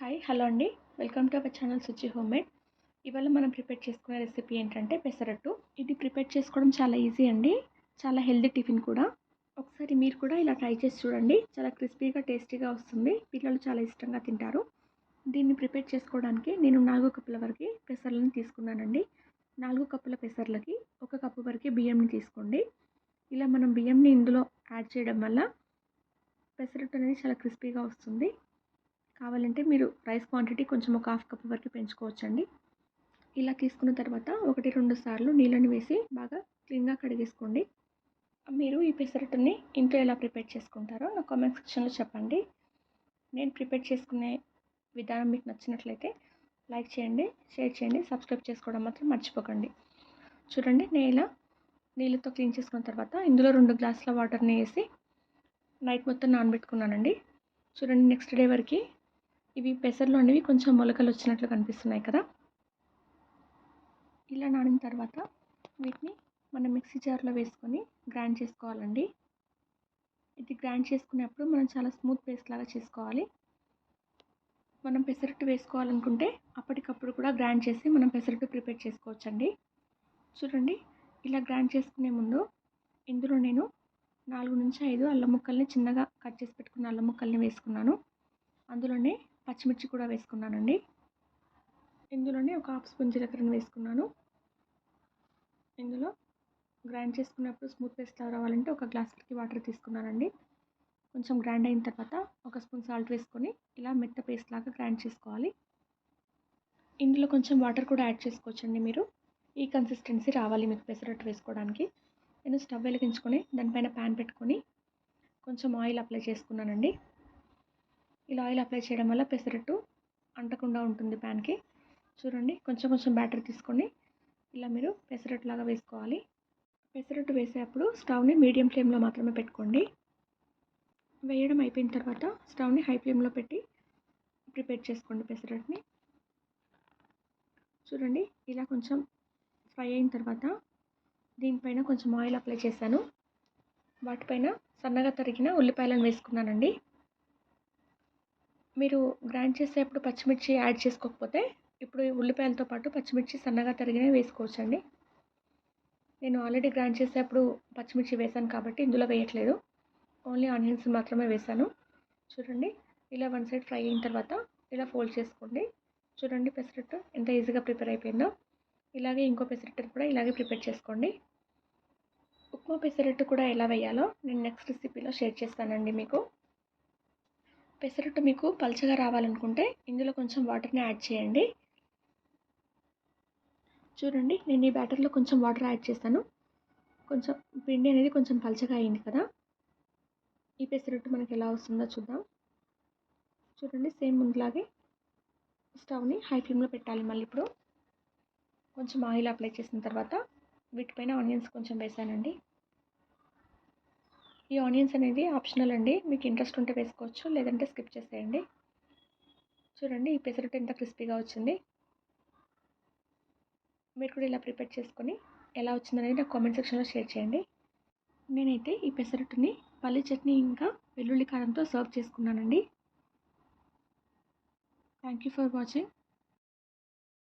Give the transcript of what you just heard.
Hi hello అండి. Welcome to our channel Suchi homemade. ఇవాళ మనం ప్రిపేర్ చేసుకునే రెసిపీ ఏంటంటే పెసరట్టు. ఇది ప్రిపేర్ చేసుకోవడం చాలా ఈజీ అండి. చాలా హెల్తీ టిఫిన్ కూడా. ఒకసారి మీరు కూడా ఇలా ట్రై చేసి చూడండి. చాలా క్రిస్పీగా టేస్టీగా వస్తుంది. పిల్లలు చాలా ఇష్టంగా తింటారు. దీన్ని ప్రిపేర్ చేసుకోవడానికి నేను 4 కప్పుల వరకు పెసర్లను తీసుకున్నానండి. 4 కప్పుల పెసర్లకి 1 కప్పు వరకు బియ్యంని తీసుకోండి. ఇలా మనం బియ్యంని ఇందులో యాడ్ చేయడం వల్ల పెసరట్టు అనేది చాలా క్రిస్పీగా వస్తుంది. కావాలంటే మీరు రైస్ క్వాంటిటీ కొంచెం ఒక హాఫ్ కప్ వరకు పెంచుకోవచ్చండి. ఇలా తీసుకున్న తర్వాత 1-2 సార్లు నీళ్ళని వేసి బాగా క్లీన్గా కడిగేసుకోండి. మీరు ఈ పెసరట్టుని ఇంట్లో ఎలా ప్రిపేర్ చేసుకుంటారో నా కామెంట్ సెక్షన్లో చెప్పండి. నేను ప్రిపేర్ చేసుకునే విధానం మీకు నచ్చినట్లయితే లైక్ చేయండి, షేర్ చేయండి, సబ్స్క్రైబ్ చేసుకోవడం మాత్రం మర్చిపోకండి. చూడండి, నేను ఇలా నీళ్ళతో క్లీన్ చేసుకున్న తర్వాత ఇందులో 2 గ్లాసుల వాటర్ని వేసి నైట్ మొత్తం నానబెట్టుకున్నానండి. చూడండి, నెక్స్ట్ డే వరకు ఇవి పెసర్లు అనేవి కొంచెం మొలకలు వచ్చినట్లు కనిపిస్తున్నాయి కదా. ఇలా నానిన తర్వాత వీటిని మనం మిక్సీ జార్లో వేసుకొని గ్రైండ్ చేసుకోవాలండి. ఇది గ్రైండ్ చేసుకునేప్పుడు మనం చాలా స్మూత్ పేస్ట్ లాగా చేసుకోవాలి. మనం పెసరట్టు వేసుకోవాలనుకుంటే అప్పటికప్పుడు కూడా గ్రైండ్ చేసి మనం పెసరట్టు ప్రిపేర్ చేసుకోవచ్చండి. చూడండి, ఇలా గ్రైండ్ చేసుకునే ముందు ఇందులో నేను 4-5 అల్లం ముక్కల్ని చిన్నగా కట్ చేసి పెట్టుకున్న అల్లం ముక్కల్ని వేసుకున్నాను. అందులోనే పచ్చిమిర్చి కూడా వేసుకున్నానండి. ఇందులోనే ఒక హాఫ్ స్పూన్ జీలకర్రను వేసుకున్నాను. ఇందులో గ్రైండ్ చేసుకున్నప్పుడు స్మూత్ పేస్ట్ రావాలంటే 1 గ్లాస్ వరకు వాటర్ తీసుకున్నానండి. కొంచెం గ్రైండ్ అయిన తర్వాత 1 స్పూన్ సాల్ట్ వేసుకొని ఇలా మెత్త పేస్ట్ లాగా గ్రైండ్ చేసుకోవాలి. ఇందులో కొంచెం వాటర్ కూడా యాడ్ చేసుకోవచ్చండి. మీరు ఈ కన్సిస్టెన్సీ రావాలి మీకు పెసరట్టు వేసుకోవడానికి. నేను స్టవ్ వెలిగించుకొని దానిపైన ప్యాన్ పెట్టుకొని కొంచెం ఆయిల్ అప్లై చేసుకున్నానండి. ఇలా ఆయిల్ అప్లై చేయడం వల్ల పెసరట్టు అంటకుండా ఉంటుంది ప్యాన్కి. చూడండి, కొంచెం బ్యాటర్ తీసుకొని ఇలా మీరు పెసరట్టు లాగా వేసుకోవాలి. పెసరట్టు వేసేటప్పుడు స్టవ్ని మీడియం ఫ్లేమ్లో మాత్రమే పెట్టుకోండి. వేయడం అయిపోయిన తర్వాత స్టవ్ని హై ఫ్లేమ్లో పెట్టి ప్రిపేర్ చేసుకోండి పెసరట్టుని. చూడండి, ఇలా కొంచెం ఫ్రై అయిన తర్వాత దీనిపైన కొంచెం ఆయిల్ అప్లై చేశాను. వాటిపైన సన్నగా తరిగిన ఉల్లిపాయలను వేసుకున్నానండి. మీరు గ్రైండ్ చేసేటప్పుడు పచ్చిమిర్చి యాడ్ చేసుకోకపోతే ఇప్పుడు ఉల్లిపాయలతో పాటు పచ్చిమిర్చి సన్నగా తరిగినవి వేసుకోవచ్చండి. నేను ఆల్రెడీ గ్రైండ్ చేసేటప్పుడు పచ్చిమిర్చి వేసాను కాబట్టి ఇందులో వేయట్లేదు. ఓన్లీ ఆనియన్స్ మాత్రమే వేసాను. చూడండి, ఇలా వన్ సైడ్ ఫ్రై అయిన తర్వాత ఇలా ఫోల్డ్ చేసుకోండి. చూడండి, పెసరట్టు ఎంత ఈజీగా ప్రిపేర్ అయిపోయిందో. ఇలాగే ఇంకో పెసరట్టు కూడా ఇలాగే ప్రిపేర్ చేసుకోండి. ఉప్మా పెసరట్టు కూడా ఎలా వేయాలో నేను నెక్స్ట్ రెసిపీలో షేర్ చేస్తానండి మీకు. పెసరట్టు మీకు పల్చగా రావాలనుకుంటే ఇందులో కొంచెం వాటర్ని యాడ్ చేయండి. చూడండి, నేను ఈ బ్యాటర్లో కొంచెం వాటర్ యాడ్ చేశాను. కొంచెం పిండి అనేది కొంచెం పల్చగా అయింది కదా. ఈ పెసరట్టు మనకి ఎలా వస్తుందో చూద్దాం. చూడండి, సేమ్ ముందులాగే స్టవ్ని హై ఫ్లేమ్లో పెట్టాలి. మళ్ళీ ఇప్పుడు కొంచెం ఆయిల్ అప్లై చేసిన తర్వాత వీటిపైన ఆనియన్స్ కొంచెం వేసానండి. ఈ ఆనియన్స్ అనేది ఆప్షనల్ అండి. మీకు ఇంట్రెస్ట్ ఉంటే వేసుకోవచ్చు, లేదంటే స్కిప్ చేసేయండి. చూడండి, ఈ పెసరట్టు ఎంత క్రిస్పీగా వచ్చింది. మీరు కూడా ఇలా ప్రిపేర్ చేసుకొని ఎలా వచ్చిందనేది నాకు కామెంట్ సెక్షన్లో షేర్ చేయండి. నేనైతే ఈ పెసరట్టుని పల్లి చట్నీ ఇంకా వెల్లుల్లి కారంతో సర్వ్ చేసుకున్నానండి. Thank you for watching.